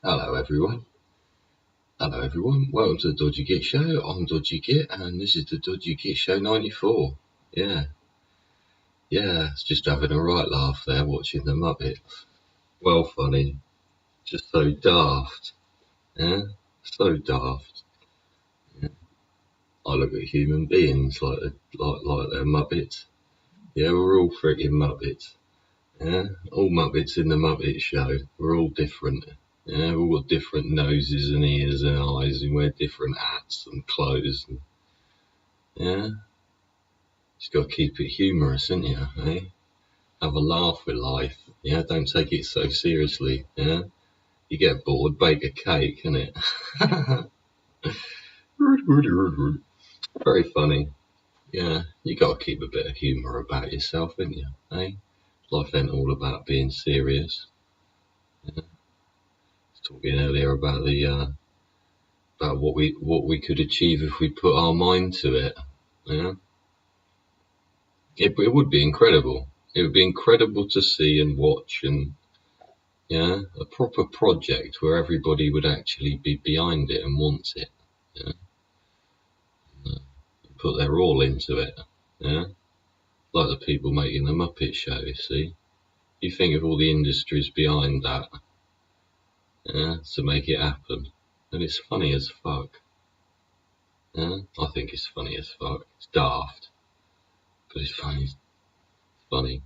Hello everyone. Hello everyone. Welcome to the Dodgy Git Show. I'm Dodgy Git and this is the Dodgy Git Show 94. Yeah. It's just having a right laugh there watching the Muppets. Well funny. Just so daft. Yeah. So daft. Yeah. I look at human beings like they're Muppets. Yeah, we're all freaking Muppets. Yeah. All Muppets in the Muppet Show. We're all different. Yeah, we've all got different noses and ears and eyes and wear different hats and clothes. Yeah, just got to keep it humorous, ain't you? Eh? Have a laugh with life. Yeah, don't take it so seriously. Yeah, you get bored, bake a cake, innit? Very funny. Yeah, you got to keep a bit of humour about yourself, ain't you? Eh? Life ain't all about being serious. Yeah. Talking earlier about about what we could achieve if we put our mind to it. Yeah, it would be incredible. It would be incredible to see and watch, and yeah, a proper project where everybody would actually be behind it and wants it. Yeah, put their all into it. Yeah, like the people making the Muppet Show. You see, you think of all the industries behind that, yeah, to make it happen, and it's funny as fuck. Yeah, I think it's funny as fuck. It's daft, but it's funny. It's funny.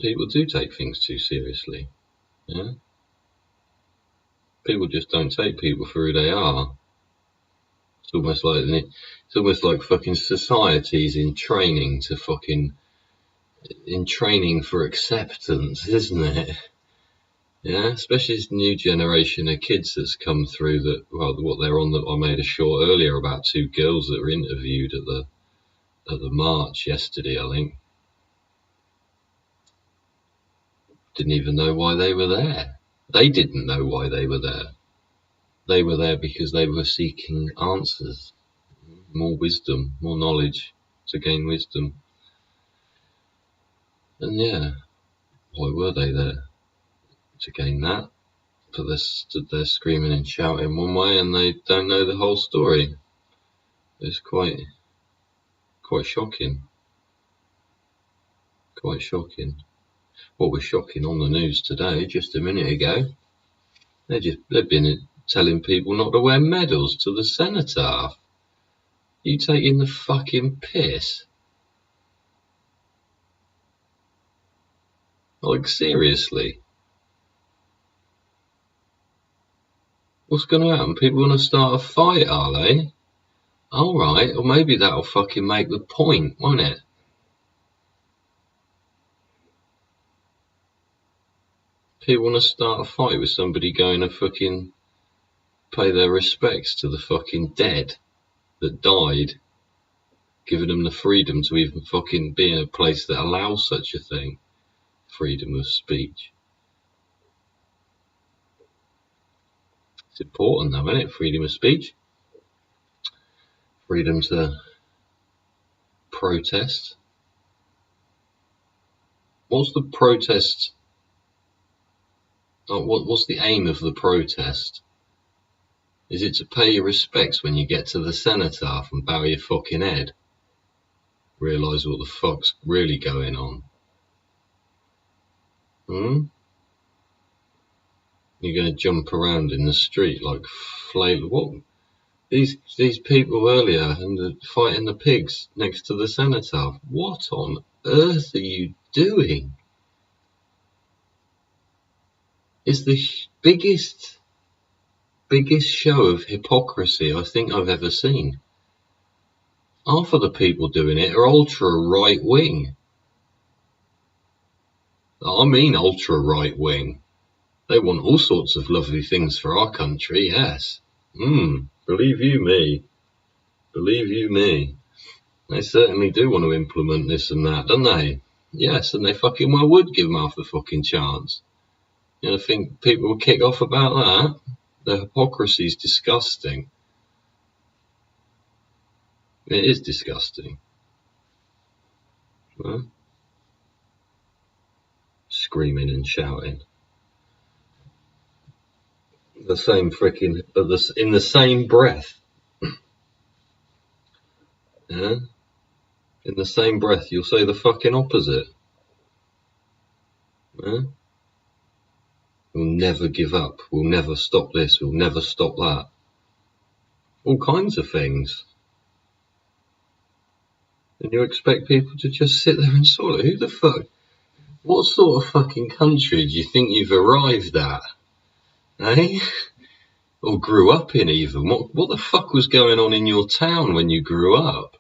People do take things too seriously. Yeah, people just don't take people for who they are. It's almost like fucking society's in training to fucking in training for acceptance, isn't it? Yeah, especially this new generation of kids that's come through that. Well, what they're on. That I made a short earlier about two girls that were interviewed at the march yesterday. I think didn't even know why they were there. They didn't know why they were there. They were there because they were seeking answers, more wisdom, more knowledge, to gain wisdom. And yeah, why were they there? To gain that? But they stood there screaming and shouting one way and they don't know the whole story. It's quite shocking. Quite shocking. What was shocking on the news today, just a minute ago, they've been telling people not to wear medals to the Cenotaph. You taking the fucking piss? Like, seriously? What's going to happen? People going to start a fight, are they? Alright, or maybe that'll fucking make the point, won't it? People want to start a fight with somebody going to fucking pay their respects to the fucking dead that died, giving them the freedom to even fucking be in a place that allows such a thing. Freedom of speech. It's important though, isn't it? Freedom of speech. Freedom to protest. What's the protest? What's the aim of the protest? Is it to pay your respects when you get to the Cenotaph and bow your fucking head? Realise what the fuck's really going on? You're going to jump around in the street like flail. What? These people earlier and fighting the pigs next to the Cenotaph. What on earth are you doing? It's the biggest show of hypocrisy I think I've ever seen. Half of the people doing it are ultra right wing. I mean ultra right wing. They want all sorts of lovely things for our country, yes. Believe you me. Believe you me. They certainly do want to implement this and that, don't they? Yes, and they fucking well would give them half the fucking chance. You know, I think people will kick off about that. The hypocrisy is disgusting. It is disgusting. Huh? Screaming and shouting. the same freaking, in the same breath. Yeah? In the same breath, you'll say the fucking opposite. Yeah? We'll never give up. We'll never stop this. We'll never stop that. All kinds of things. And you expect people to just sit there and sort it. Who the fuck? What sort of fucking country do you think you've arrived at? Eh? Or grew up in even? What the fuck was going on in your town when you grew up?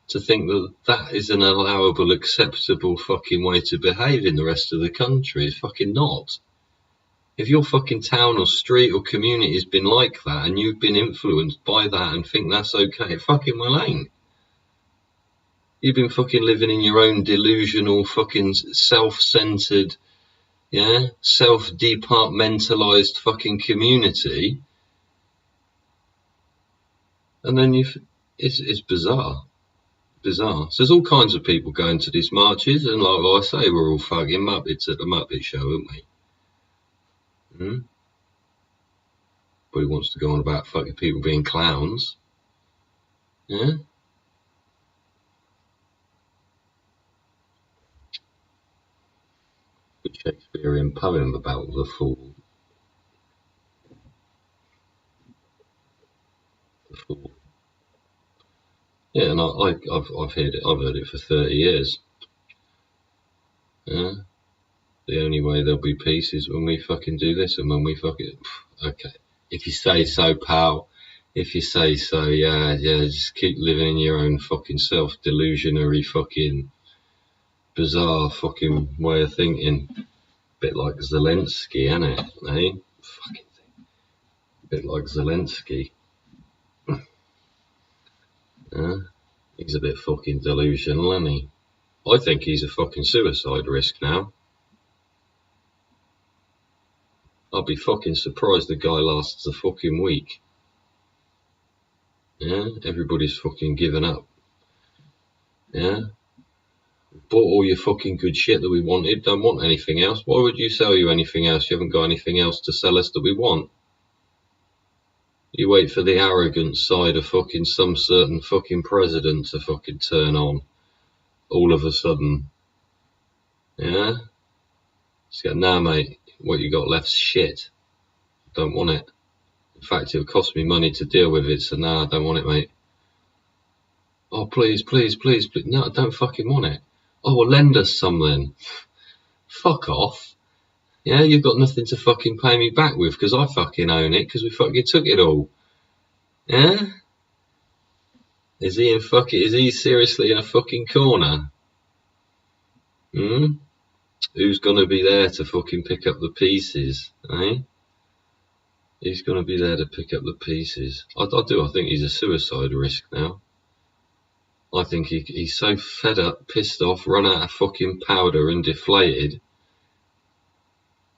To think that that is an allowable, acceptable fucking way to behave in the rest of the country. It's fucking not. If your fucking town or street or community has been like that and you've been influenced by that and think that's okay, it fucking well ain't. You've been fucking living in your own delusional, fucking self-centered, yeah, self-departmentalized fucking community. And then it's bizarre. Bizarre. So there's all kinds of people going to these marches, and like I say, we're all fucking Muppets at the Muppet Show, aren't we? But he wants to go on about fucking people being clowns. Yeah? The Shakespearean poem about the fool. The fool. Yeah, and I've heard it. I've heard it for 30 years. Yeah? The only way there'll be peace is when we fucking do this, and when we fucking... Okay. If you say so, pal. If you say so, yeah, just keep living in your own fucking self-delusionary fucking bizarre fucking way of thinking. Bit like Zelensky, innit? Eh? Fucking thing. Bit like Zelensky. Yeah? He's a bit fucking delusional, isn't he? I think he's a fucking suicide risk now. I'd be fucking surprised the guy lasts a fucking week. Yeah? Everybody's fucking given up. Yeah? Bought all your fucking good shit that we wanted, don't want anything else. Why would you sell you anything else? You haven't got anything else to sell us that we want. You wait for the arrogant side of fucking some certain fucking president to fucking turn on all of a sudden. Yeah? Just go, nah mate, what you got left's shit. Don't want it. In fact, it'll cost me money to deal with it, so nah, I don't want it, mate. Oh, please. No, I don't fucking want it. Oh, well, lend us some then. Fuck off. Yeah, you've got nothing to fucking pay me back with because I fucking own it because we fucking took it all. Yeah? Is he seriously in a fucking corner? Who's gonna be there to fucking pick up the pieces, eh? Who's gonna be there to pick up the pieces? I think he's a suicide risk now. I think he's so fed up, pissed off, run out of fucking powder and deflated.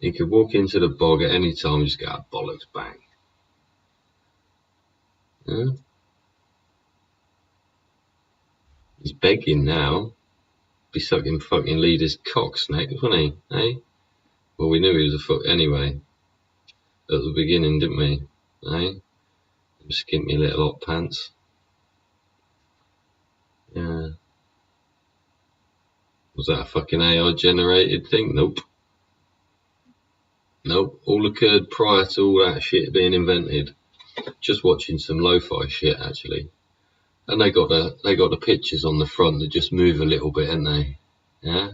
He could walk into the bog at any time and just go, bollocks, bang. Yeah? He's begging now. Be sucking fucking leaders' cocks next, wouldn't he? Eh? Well, we knew he was a fuck anyway. At the beginning, didn't we? Eh? Skimpy little hot pants. Yeah. Was that a fucking AI generated thing? Nope. All occurred prior to all that shit being invented. Just watching some lo-fi shit actually. And they got the pictures on the front that just move a little bit, ain't they? Yeah?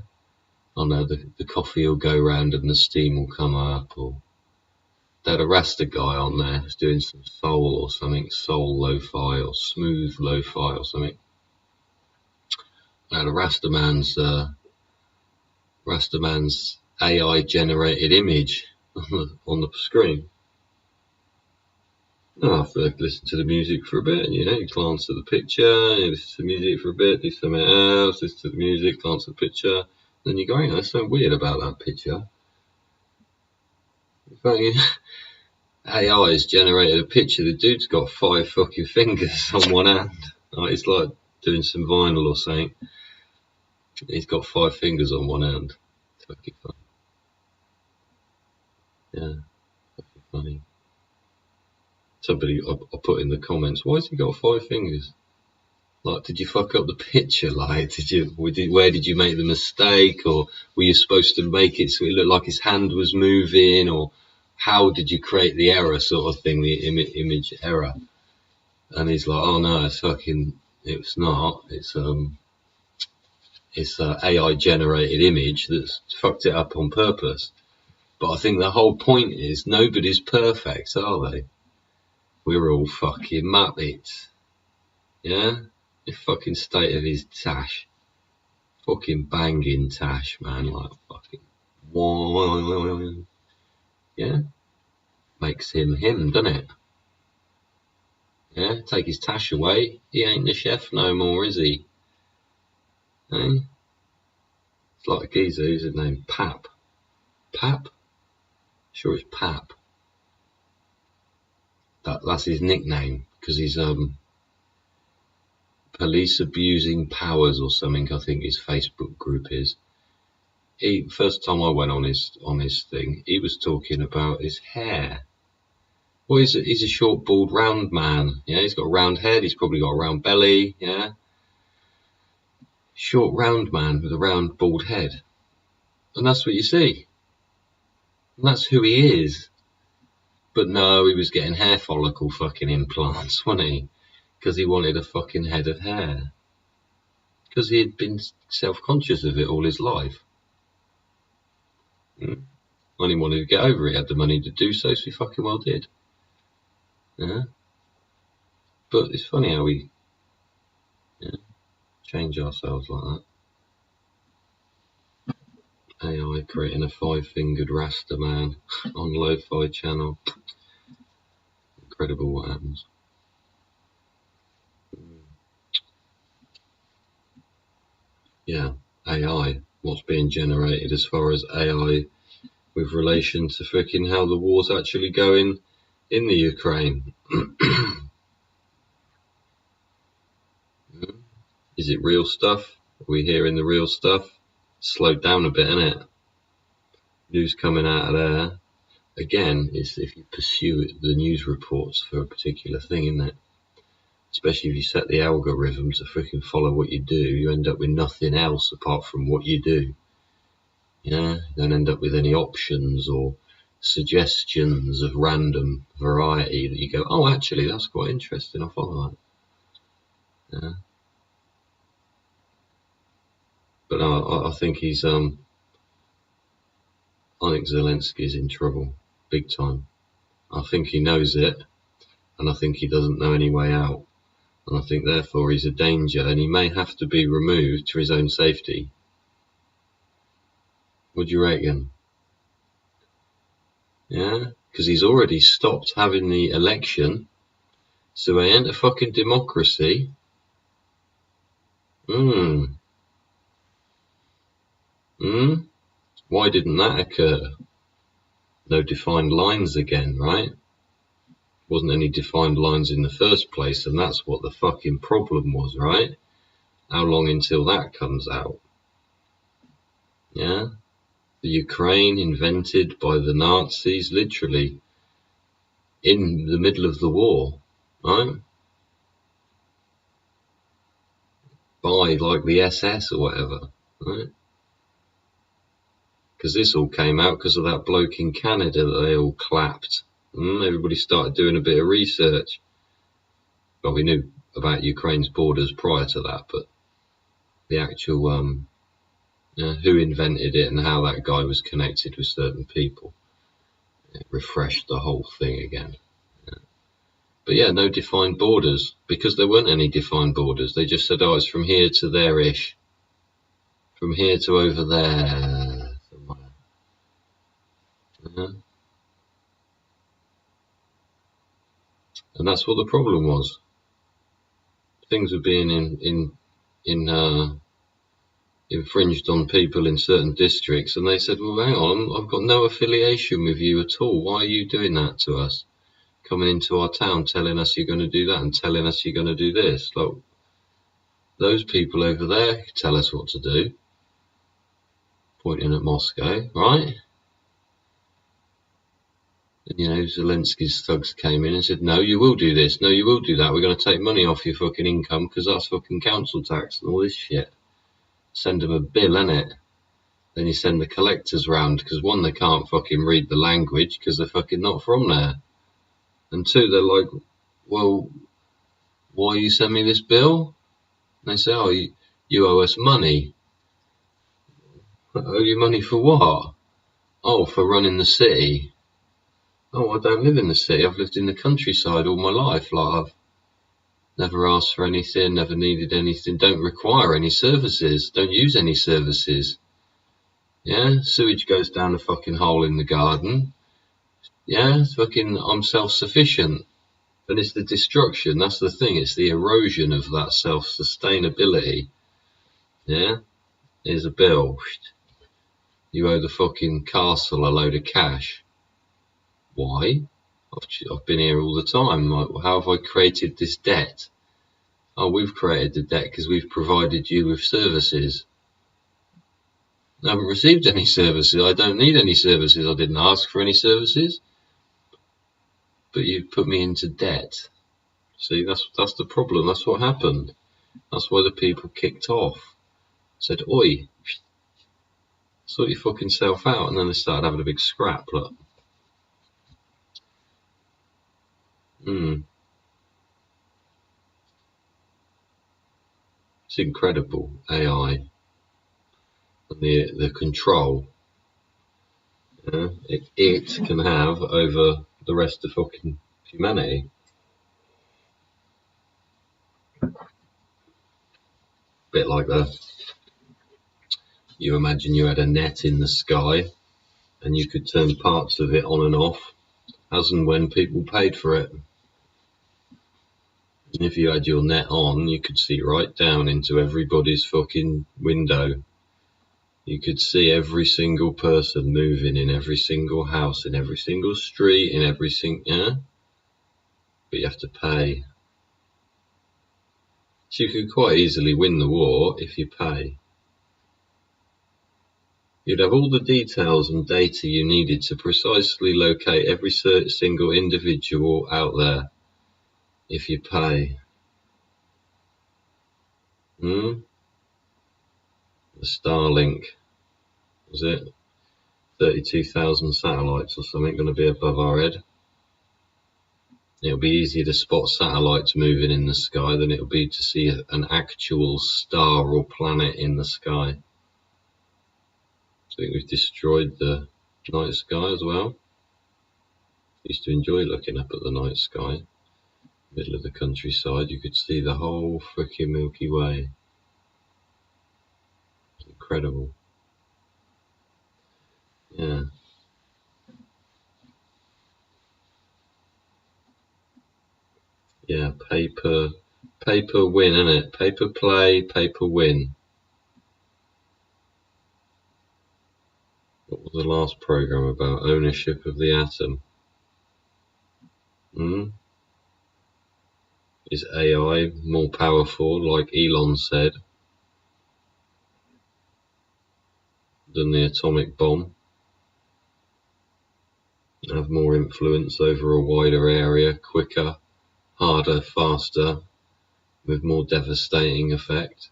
I know the coffee will go round and the steam will come up, or they had a Rasta guy on there who's doing some soul or something, soul lo-fi or smooth lo-fi or something. They had a Rastaman's AI generated image on the screen. After listen to the music for a bit, you glance at the picture, you listen to the music for a bit, do something else, listen to the music, glance at the picture, then you go, there's something weird about that picture. In fact, AI has generated a picture. The dude's got 5 fucking fingers on one hand. It's like doing some vinyl or something. He's got 5 fingers on one hand. It's fucking funny. Yeah, fucking funny. somebody I put in the comments, why has he got 5 fingers? Like, did you fuck up the picture? Like, where did you make the mistake? Or were you supposed to make it so it looked like his hand was moving? Or how did you create the error, sort of thing, the image error? And he's like, oh no, it's not. It's an AI generated image that's fucked it up on purpose. But I think the whole point is nobody's perfect, are they? We're all fucking muppets. Yeah? The fucking state of his tash. Fucking banging tash, man. Like fucking. Yeah? Makes him, doesn't it? Yeah? Take his tash away. He ain't the chef no more, is he? Eh? It's like a geezer, who's his name? Pap. Pap? Sure it's Pap. That's his nickname, because he's police abusing powers or something, I think his Facebook group is. First time I went on his thing, he was talking about his hair. Well, he's a short, bald, round man. Yeah, he's got a round head. He's probably got a round belly. Yeah, short, round man with a round, bald head, and that's what you see. And that's who he is. But no, he was getting hair follicle fucking implants, wasn't he? Because he wanted a fucking head of hair. Because he had been self-conscious of it all his life. And he wanted to get over it. He had the money to do so he fucking well did. Yeah. But it's funny how we change ourselves like that. AI creating a 5-fingered Rasta man on Lo-Fi channel. Incredible what happens. Yeah, AI. What's being generated as far as AI with relation to freaking how the war's actually going in the Ukraine. Is it real stuff? Are we hearing the real stuff? Slowed down a bit, innit? News coming out of there. Again, it's if you pursue the news reports for a particular thing, isn't it? Especially if you set the algorithm to freaking follow what you do, you end up with nothing else apart from what you do. Yeah, you don't end up with any options or suggestions of random variety that you go, oh, actually, that's quite interesting. I'll follow that. Yeah. But I think he's, I think Zelensky's in trouble, big time. I think he knows it, and I think he doesn't know any way out. And I think therefore he's a danger, and he may have to be removed for his own safety. What do you reckon? Yeah? Because he's already stopped having the election, so he ain't a fucking democracy. Why didn't that occur? No defined lines again, right? Wasn't any defined lines in the first place, and that's what the fucking problem was, right? How long until that comes out? Yeah? The Ukraine invented by the Nazis, literally in the middle of the war, right? By like the SS or whatever, right? Because this all came out because of that bloke in Canada that they all clapped. Everybody started doing a bit of research. Well, we knew about Ukraine's borders prior to that, but the actual who invented it and how that guy was connected with certain people, it refreshed the whole thing again. Yeah. But yeah, no defined borders, because there weren't any defined borders. They just said, oh, it's from here to there-ish, from here to over there somewhere. And that's what the problem was. Things were being infringed on people in certain districts, and they said, well, hang on, I've got no affiliation with you at all. Why are you doing that to us? Coming into our town, telling us you're going to do that and telling us you're going to do this. Like, those people over there tell us what to do. Pointing at Moscow, right? And, Zelensky's thugs came in and said, no, you will do this, no, you will do that, we're going to take money off your fucking income because that's fucking council tax and all this shit. Send them a bill, innit? Then you send the collectors round because, one, they can't fucking read the language because they're fucking not from there. And two, they're like, well, why you send me this bill? And they say, oh, you owe us money. I owe you money for what? Oh, for running the city. Oh, I don't live in the city. I've lived in the countryside all my life. Like, I've never asked for anything, never needed anything, don't require any services, don't use any services. Yeah, sewage goes down a fucking hole in the garden. Yeah, I'm self-sufficient. And it's the destruction, that's the thing, it's the erosion of that self-sustainability. Yeah, here's a bill. You owe the fucking castle a load of cash. Why? I've been here all the time. Like, how have I created this debt? Oh, we've created the debt because we've provided you with services. I haven't received any services. I don't need any services. I didn't ask for any services. But you've put me into debt. See, that's the problem. That's what happened. That's why the people kicked off. Said, oi, sort your fucking self out. And then they started having a big scrap. Look. It's incredible, AI. And the control it can have over the rest of fucking humanity. Bit like you imagine you had a net in the sky and you could turn parts of it on and off as and when people paid for it. And if you had your net on, you could see right down into everybody's fucking window. You could see every single person moving in every single house, in every single street, in every single, but you have to pay. So you could quite easily win the war if you pay. You'd have all the details and data you needed to precisely locate every single individual out there if you pay. The Starlink, was it 32,000 satellites or something going to be above our head? It'll be easier to spot satellites moving in the sky than it'll be to see an actual star or planet in the sky. I think we've destroyed the night sky as well. I used to enjoy looking up at the night sky. Middle of the countryside, you could see the whole frickin' Milky Way. It's incredible. Yeah. Yeah, paper win, innit? Paper play, paper win. What was the last program about? Ownership of the atom. Is AI more powerful, like Elon said, than the atomic bomb? Have more influence over a wider area, quicker, harder, faster, with more devastating effect?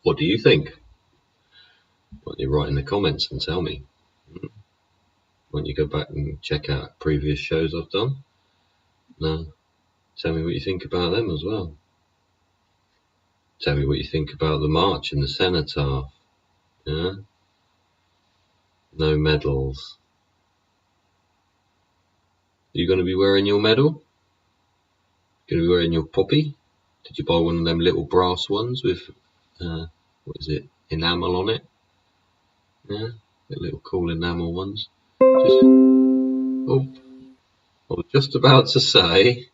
What do you think? Why don't you write in the comments and tell me? Why don't you go back and check out previous shows I've done? No. Tell me what you think about them as well. Tell me what you think about the march and the Cenotaph. Yeah? No medals. Are you going to be wearing your medal? Going to be wearing your poppy? Did you buy one of them little brass ones with, what is it, enamel on it? Yeah? The little cool enamel ones. I was just about to say,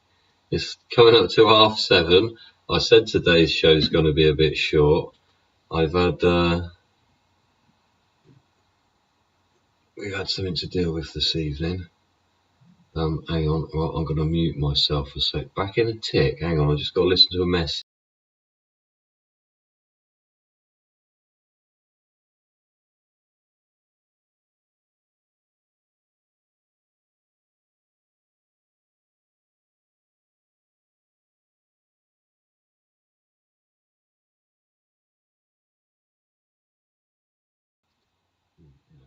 it's coming up to 7:30. I said today's show's going to be a bit short. We've had something to deal with this evening. Hang on, right, I'm going to mute myself a sec. Back in a tick. Hang on, I just got to listen to a message.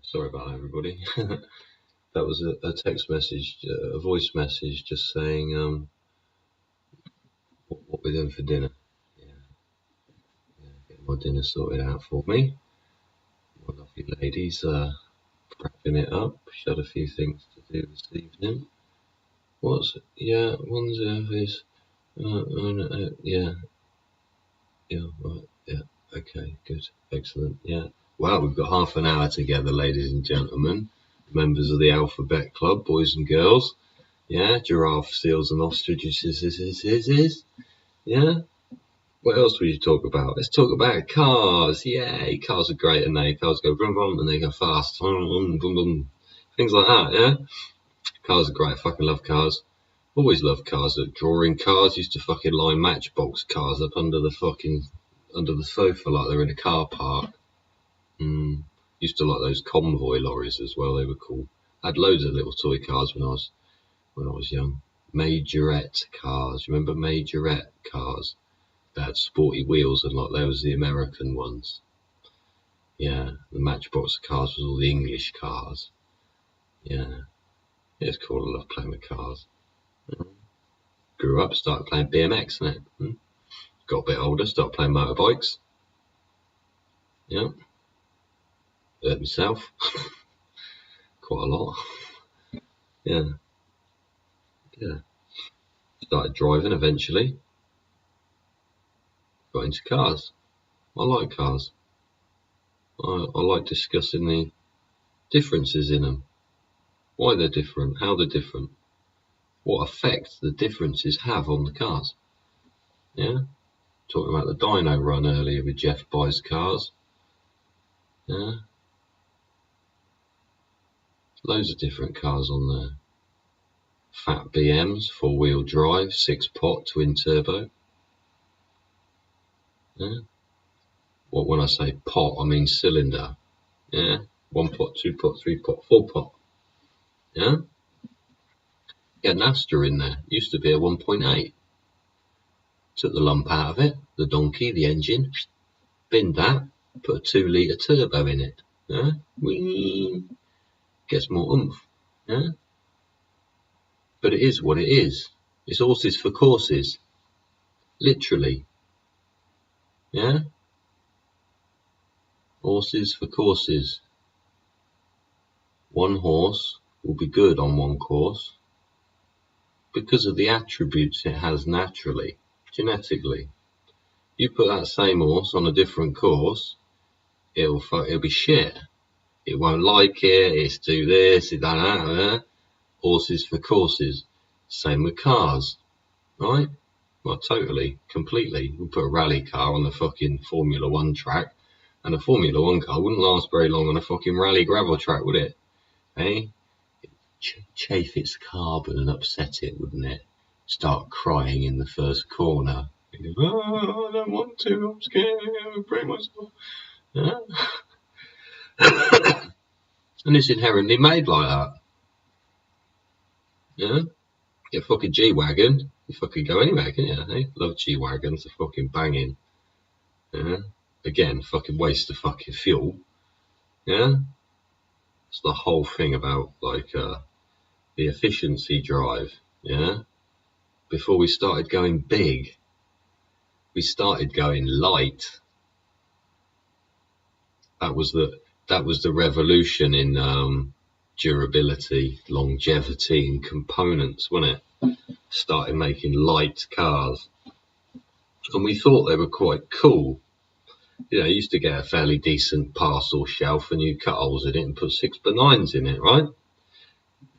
Sorry about that, everybody. That was a text message, a voice message, just saying what we're doing for dinner. Yeah, getting my dinner sorted out for me. My lovely ladies prepping it up. She had a few things to do this evening. One's is yeah, right, yeah, okay, good, excellent, yeah. Wow, we've got half an hour together, ladies and gentlemen, members of the Alphabet Club, boys and girls. Yeah, giraffe, seals, and ostriches. Yeah. What else would you talk about? Let's talk about cars. Yay, cars are great, and cars go brum brum, and they go fast. Brum, brum, brum. Things like that. Yeah. Cars are great. I fucking love cars. Always loved cars. Drawing cars. Used to fucking line Matchbox cars up under the sofa like they're in a car park. Used to like those convoy lorries as well. They were cool. Had loads of little toy cars when I was young. Majorette cars. You remember Majorette cars? They had sporty wheels and like those the American ones. Yeah, the Matchbox cars was all the English cars. Yeah, it's cool. I love playing with cars. Grew up, started playing BMX, innit? Got a bit older, started playing motorbikes. Yeah, hurt myself quite a lot. Yeah. Started driving eventually. Got into cars. I like cars. I like discussing the differences in them. Why they're different, how they're different, what effect the differences have on the cars. Yeah? Talking about the dyno run earlier with Jeff Buys Cars. Yeah? Loads of different cars on there. Fat BMs, 4-wheel drive, 6-pot, twin turbo. Yeah? Well, when I say pot, I mean cylinder. Yeah? 1-pot, 2-pot, 3-pot, 4-pot. Yeah? You had an Astra in there. Used to be a 1.8. Took the lump out of it, the donkey, the engine, binned that, put a 2-litre turbo in it. Yeah? Whee! Gets more oomph. Yeah? But it is what it is. It's horses for courses. Literally. Yeah? Horses for courses. One horse will be good on one course because of the attributes it has naturally, genetically. You put that same horse on a different course, it'll be shit. It won't like it, it's do this, it don't that. Horses for courses. Same with cars, right? Well, totally, completely. We put a rally car on the fucking Formula 1 track, and a Formula 1 car wouldn't last very long on a fucking rally gravel track, would it? Eh? Chafe its carbon and upset it, wouldn't it? Start crying in the first corner. Go, oh, I don't want to, I'm scared, I'm gonna break myself. Yeah? And it's inherently made like that. Yeah? Get fucking G-Wagon, you fucking go anywhere, can you? Hey? Love G-Wagons, they're fucking banging. Yeah? Again, fucking waste of fucking fuel. Yeah? It's the whole thing about, like, the efficiency drive. Yeah? Before we started going big, we started going light. That was the revolution in durability, longevity, and components, wasn't it? Started making light cars, and we thought they were quite cool. You know, you used to get a fairly decent parcel shelf, and you cut holes in it and put 6x9s in it, right?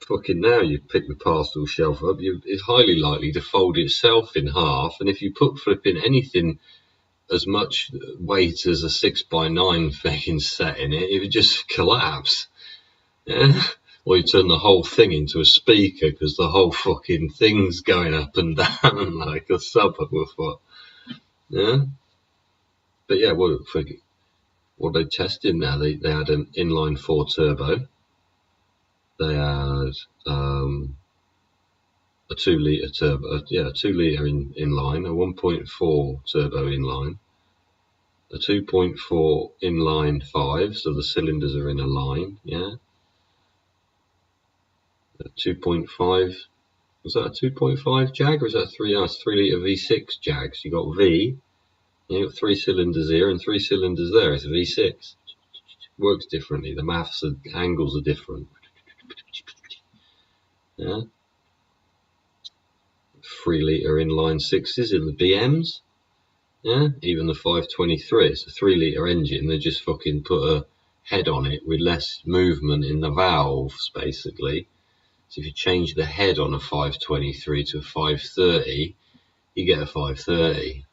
Fucking now, you pick the parcel shelf up, it's highly likely to fold itself in half, and if you put flipping anything as much weight as a 6x9 fucking set in it, it would just collapse. Yeah? Or you turn the whole thing into a speaker because the whole fucking thing's going up and down like a subwoofer. Yeah? But yeah, what they tested now, they had an inline 4 turbo. They had a 2-litre turbo, 2-litre inline, a 1.4 turbo inline. a 2.4 inline 5, so the cylinders are in a line, yeah. A 2.5, was that a 2.5 Jag or is that a 3 litre V6 Jag? So you got V, you got 3 cylinders here and 3 cylinders there. It's a V6. Works differently. The maths and angles are different. Yeah. 3 litre inline 6s in the BMs. Yeah, even the 523, it's a 3 litre engine. They just fucking put a head on it with less movement in the valves, basically. So if you change the head on a 523 to a 530, you get a 530.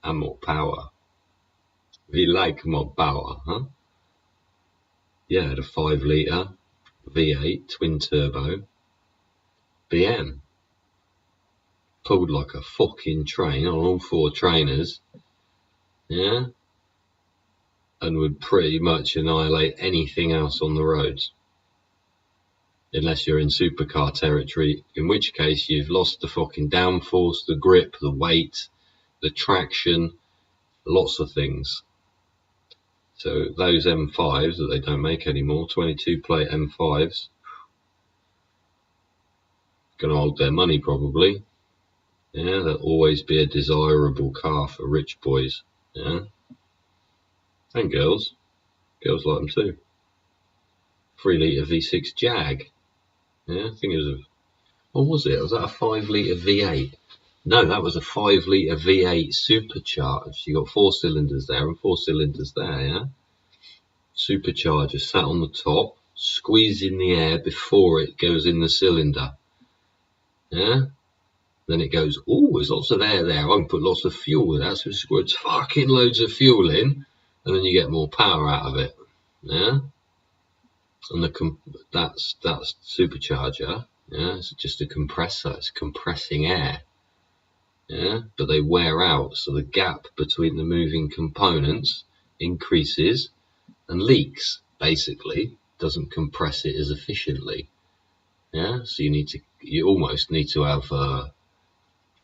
And more power. We like more power, huh? Yeah, the 5 litre V8 twin turbo BM. Pulled like a fucking train on all 4 trainers. Yeah. And would pretty much annihilate anything else on the roads. Unless you're in supercar territory, in which case you've lost the fucking downforce, the grip, the weight, the traction, lots of things. So those M5s that they don't make anymore, 22 plate M5s, gonna hold their money probably. Yeah, they'll always be a desirable car for rich boys. Yeah, and girls. Girls like them too. 3 litre V6 Jag. Yeah, I think it was a, what was it? Was that a 5 litre V8? No, that was a 5 litre V8 supercharged. You got 4 cylinders there and 4 cylinders there, yeah? Supercharger sat on the top, squeezing the air before it goes in the cylinder. Yeah? Then it goes, oh, there's lots of air there. I can put lots of fuel in that, so it squirts fucking loads of fuel in, and then you get more power out of it. Yeah? And that's supercharger. Yeah, it's just a compressor. It's compressing air. Yeah, but they wear out, so the gap between the moving components increases and leaks. Basically, doesn't compress it as efficiently. Yeah, so you almost need to have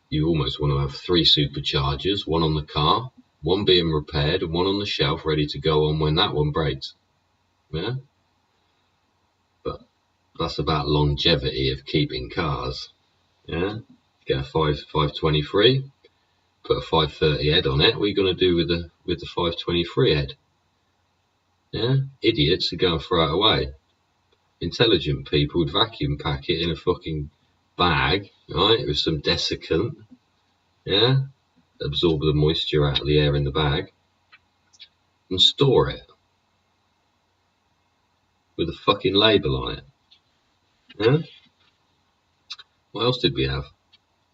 you almost want to have 3 superchargers, one on the car, one being repaired, and one on the shelf ready to go on when that one breaks. Yeah, but that's about longevity of keeping cars. Yeah, get a 523, put a 530 head on it. What are you going to do with the 523 head? Yeah, idiots are going to throw it away. Intelligent people would vacuum pack it in a fucking bag, right, with some desiccant. Yeah, absorb the moisture out of the air in the bag and store it with a fucking label on it. Yeah. What else did we have?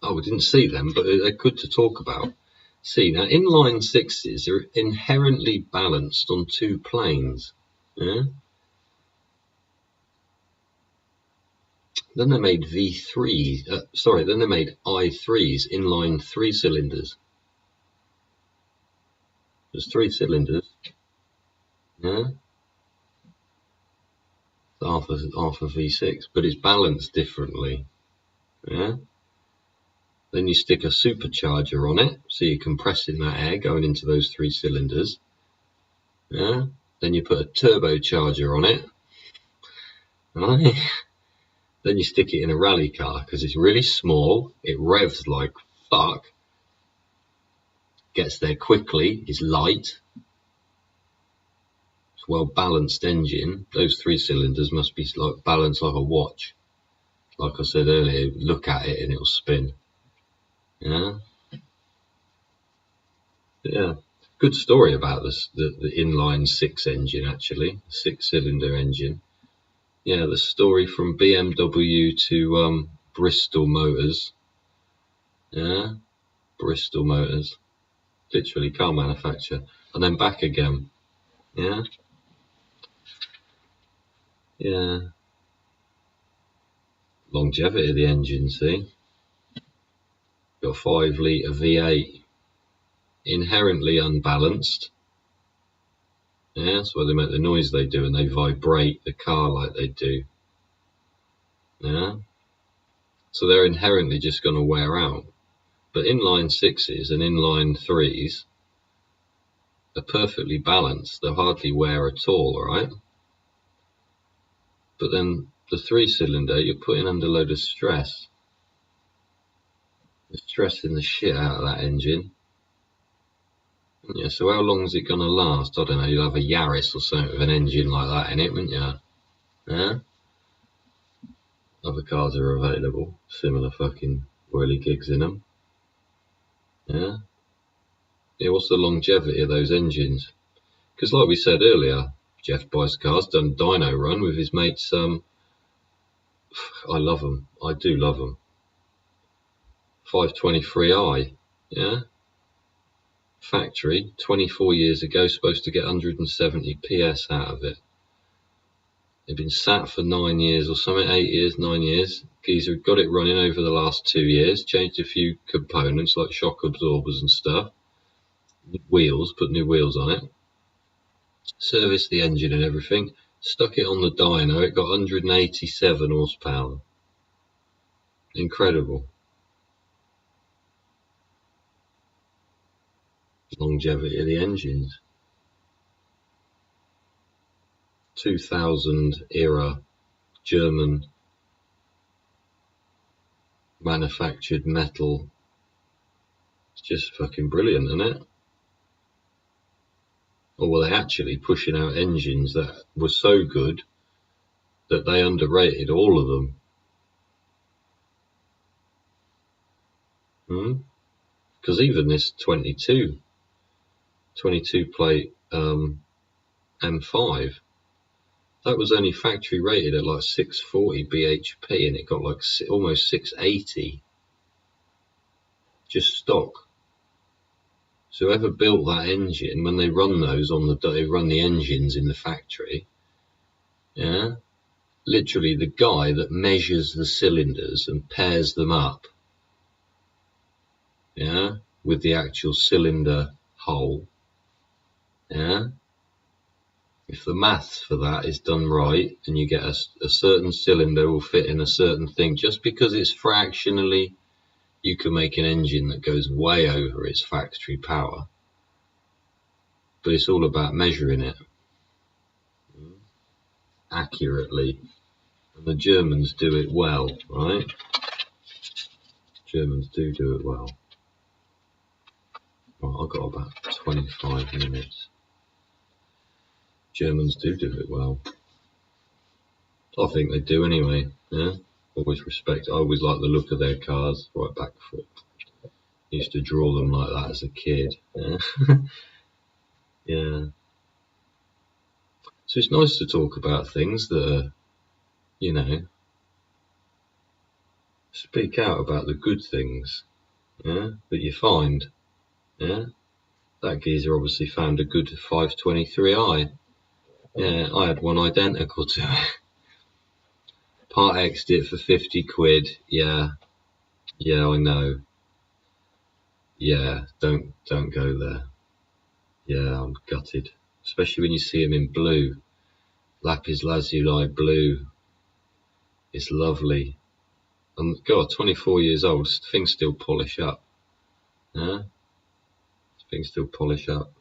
Oh, we didn't see them, but they're good to talk about. See, now inline 6s are inherently balanced on 2 planes. Yeah. Then they made V3s. Then they made I3s, inline 3 cylinders. There's 3 cylinders. Yeah. Half a V6, but it's balanced differently. Yeah. Then you stick a supercharger on it, so you're compressing that air going into those 3 cylinders. Yeah. Then you put a turbocharger on it. Right. Then you stick it in a rally car because it's really small. It revs like fuck. Gets there quickly. Is light. It's a well balanced engine. Those 3 cylinders must be like balanced like a watch. Like I said earlier, look at it and it'll spin. Yeah. Yeah. Good story about this, the inline 6 engine actually, 6 cylinder engine. Yeah, the story from BMW to Bristol Motors. Yeah, Bristol Motors. Literally car manufacturer. And then back again. Yeah. Yeah. Longevity of the engine, see? Got a 5 litre V8. Inherently unbalanced. Yeah, that's why they make the noise they do and they vibrate the car like they do. Yeah. So they're inherently just going to wear out. But inline sixes and inline threes are perfectly balanced. They'll hardly wear at all, right? But then the 3-cylinder, you're putting under a load of stress. You're stressing the shit out of that engine. Yeah, so how long is it going to last? I don't know, you'll have a Yaris or something with an engine like that in it, wouldn't you? Yeah? Other cars are available, similar fucking whirly gigs in them. Yeah? Yeah, what's the longevity of those engines? Because like we said earlier, Jeff buys cars, done dyno run with his mates. I love them. I do love them. 523i, yeah? Factory, 24 years ago, supposed to get 170 PS out of it. They've been sat for 9 years or something, 8 years, 9 years. Geezer got it running over the last 2 years, changed a few components like shock absorbers and stuff. Wheels, put new wheels on it. Serviced the engine and everything. Stuck it on the dyno, it got 187 horsepower. Incredible. Longevity of the engines. 2000 era German manufactured metal. It's just fucking brilliant, isn't it? Or were they actually pushing out engines that were so good that they underrated all of them? Because even this 22 plate M5, that was only factory rated at like 640 bhp and it got like almost 680 just stock. So whoever built that engine, when they run those they run the engines in the factory, yeah, literally the guy that measures the cylinders and pairs them up, yeah, with the actual cylinder hole, yeah, if the maths for that is done right and you get a certain cylinder will fit in a certain thing, just because it's fractionally, you can make an engine that goes way over its factory power. But it's all about measuring it accurately. And the Germans do it well, right? Germans do it well. Well, I've got about 25 minutes. Germans do it well. I think they do anyway, yeah? Always respect. I always like the look of their cars, right back foot. Used to draw them like that as a kid, yeah? Yeah. So it's nice to talk about things that are, you know, speak out about the good things, yeah, that you find, yeah. That geezer obviously found a good 523i. Yeah, I had one identical to it. Part X'd it for 50 quid. Yeah, I know. Yeah, don't go there. Yeah, I'm gutted. Especially when you see him in blue. Lapis lazuli blue. It's lovely. And God, 24 years old, things still polish up. Yeah? Things still polish up.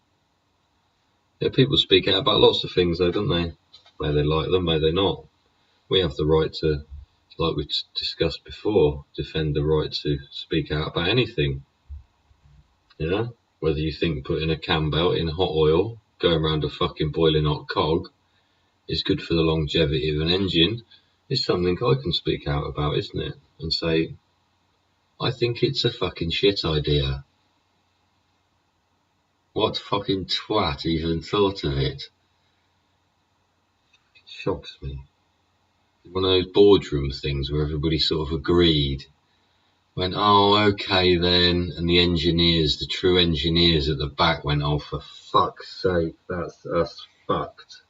Yeah, people speak out about lots of things though, don't they? May they like them, may they not. We have the right to, like we discussed before, defend the right to speak out about anything. Yeah? Whether you think putting a cam belt in hot oil, going around a fucking boiling hot cog, is good for the longevity of an engine, is something I can speak out about, isn't it? And say, I think it's a fucking shit idea. What fucking twat even thought of it? It shocks me. One of those boardroom things where everybody sort of agreed. Went, oh, okay then. And the engineers, the true engineers at the back went, oh, for fuck's sake, that's us fucked.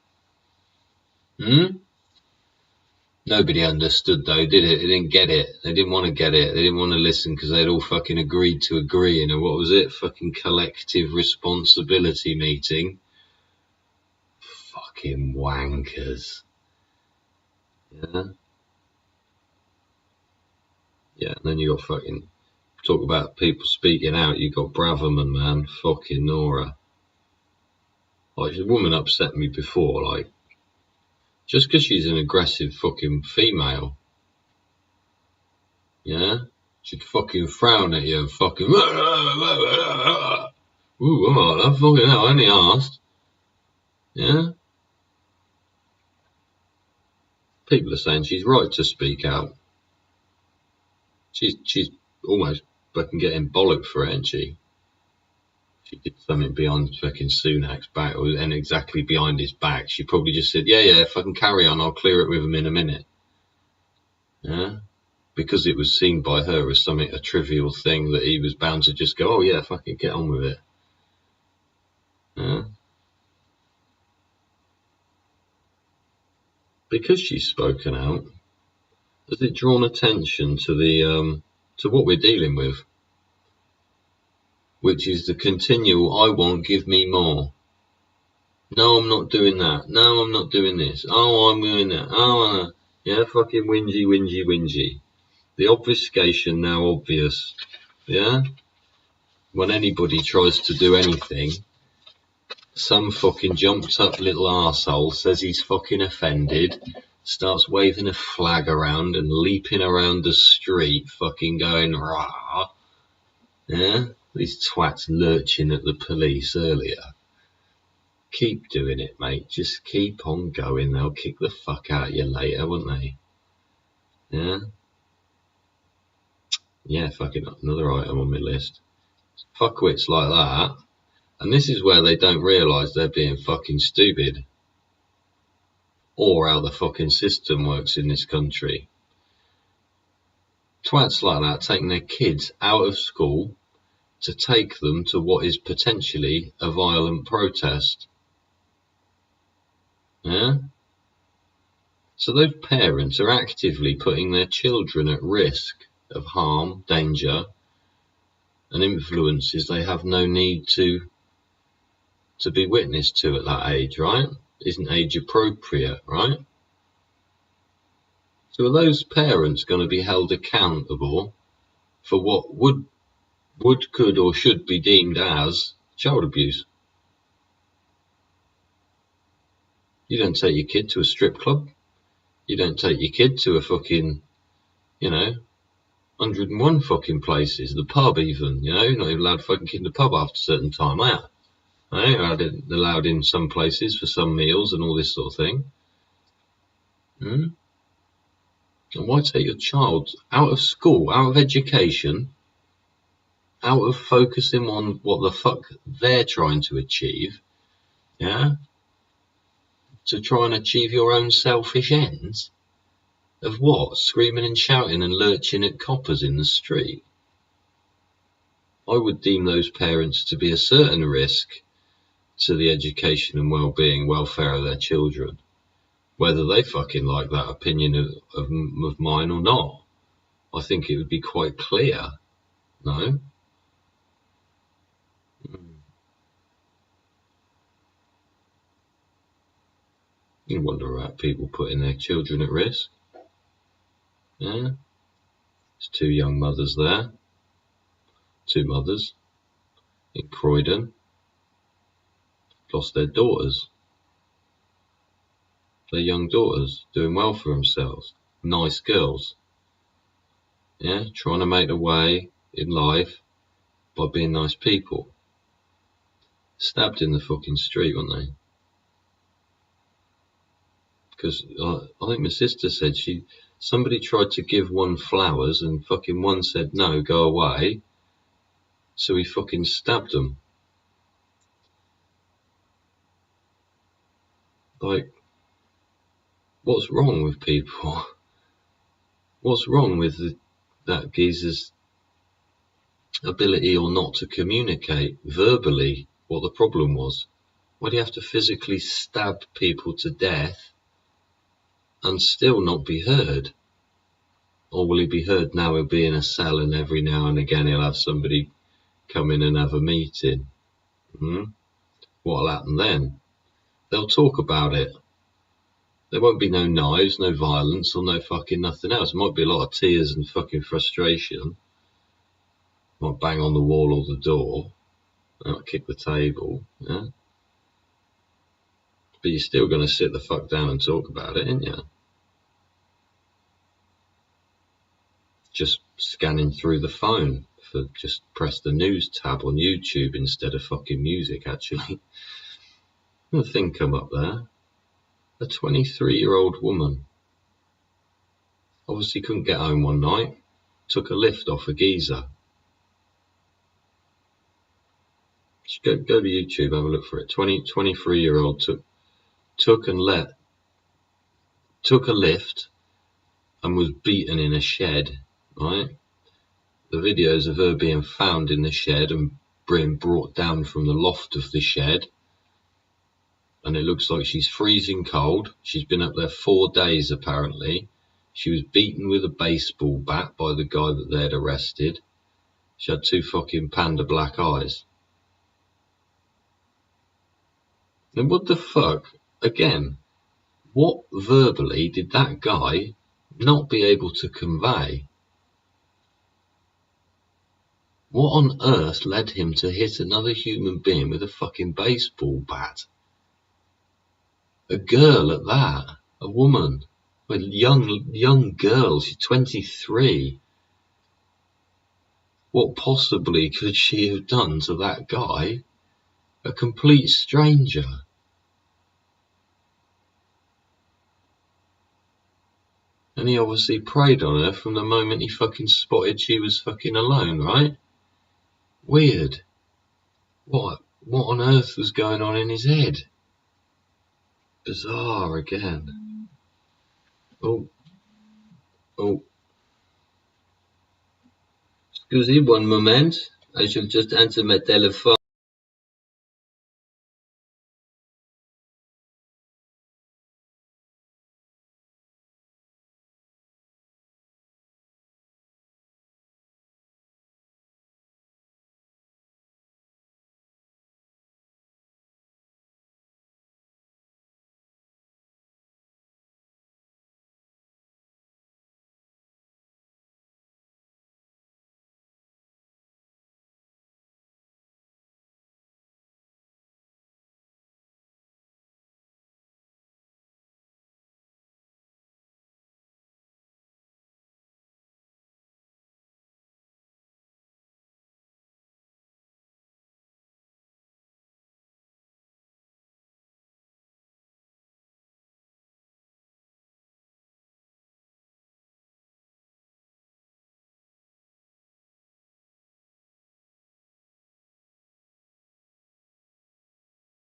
Nobody understood though, did it? They didn't get it. They didn't want to get it. They didn't want to listen because they'd all fucking agreed to agree in a, what was it? Fucking collective responsibility meeting. Fucking wankers. Yeah? Yeah, and then you got fucking Talk about people speaking out. You got Braverman, man. Fucking Nora. Like, the woman upset me before, like, just because she's an aggressive fucking female. Yeah? She'd fucking frown at you and fucking... Ooh, come on, I fucking hell, I only asked. Yeah? People are saying she's right to speak out. She's almost fucking getting bollocked for it, ain't she? She did something behind fucking Sunak's back, and exactly behind his back. She probably just said, yeah, fucking carry on, I'll clear it with him in a minute. Yeah? Because it was seen by her as something, a trivial thing, that he was bound to just go, oh yeah, fucking get on with it. Yeah? Because she's spoken out, has it drawn attention to the to what we're dealing with, which is the continual, I want, give me more. No, I'm not doing that. No, I'm not doing this. Oh, I'm doing that. Oh, yeah, fucking whingy. The obfuscation now obvious. Yeah? When anybody tries to do anything, some fucking jumped up little arsehole says he's fucking offended, starts waving a flag around and leaping around the street, fucking going, rah. Yeah? These twats lurching at the police earlier. Keep doing it, mate. Just keep on going. They'll kick the fuck out of you later, won't they? Yeah? Yeah, fucking another item on my list. Fuckwits like that. And this is where they don't realise they're being fucking stupid. Or how the fucking system works in this country. Twats like that taking their kids out of school to take them to what is potentially a violent protest. Yeah? So those parents are actively putting their children at risk of harm, danger, and influences they have no need to be witness to at that age, right? Isn't age appropriate, right? So are those parents going to be held accountable for what would, could, or should be deemed as child abuse? You don't take your kid to a strip club. You don't take your kid to a fucking, 101 fucking places, the pub even, you're not even allowed to fucking kid in the pub after a certain time, are you? Allowed in some places for some meals and all this sort of thing. And why take your child out of school, out of education, out of focusing on what the fuck they're trying to achieve, yeah, to try and achieve your own selfish ends? Of what? Screaming and shouting and lurching at coppers in the street? I would deem those parents to be a certain risk to the education and well-being, welfare of their children, whether they fucking like that opinion of mine or not. I think it would be quite clear, no? You wonder about people putting their children at risk. Yeah? There's two young mothers there. Two mothers in Croydon lost their daughters. Their young daughters doing well for themselves. Nice girls. Yeah? Trying to make a way in life by being nice people. Stabbed in the fucking street, weren't they? Because I think my sister said somebody tried to give one flowers and fucking one said no, go away. So he fucking stabbed them. Like, what's wrong with people? What's wrong with that geezer's ability or not to communicate verbally what the problem was? Why do you have to physically stab people to death and still not be heard? Or will he be heard now? He'll be in a cell and every now and again he'll have somebody come in and have a meeting. What'll happen then? They'll talk about it. There won't be no knives, no violence, or no fucking nothing else. It might be a lot of tears and fucking frustration. Might bang on the wall or the door. Might kick the table. Yeah. But you're still going to sit the fuck down and talk about it, ain't you? Just scanning through the phone for just press the news tab on YouTube instead of fucking music, actually. The thing come up there. A 23-year-old woman. Obviously couldn't get home one night. Took a lift off a geezer. Just go to YouTube, have a look for it. 23-year-old took a lift and was beaten in a shed, right? The videos of her being found in the shed and being brought down from the loft of the shed. And it looks like she's freezing cold. She's been up there 4 days, apparently. She was beaten with a baseball bat by the guy that they'd arrested. She had 2 fucking panda black eyes. And what the fuck? Again, what verbally did that guy not be able to convey? What on earth led him to hit another human being with a fucking baseball bat? A girl at that. A woman. A young girl. She's 23. What possibly could she have done to that guy? A complete stranger. And he obviously preyed on her from the moment he fucking spotted she was fucking alone, right? Weird. What on earth was going on in his head? Bizarre again. Oh. Scusi, one moment. I shall just answer my telephone.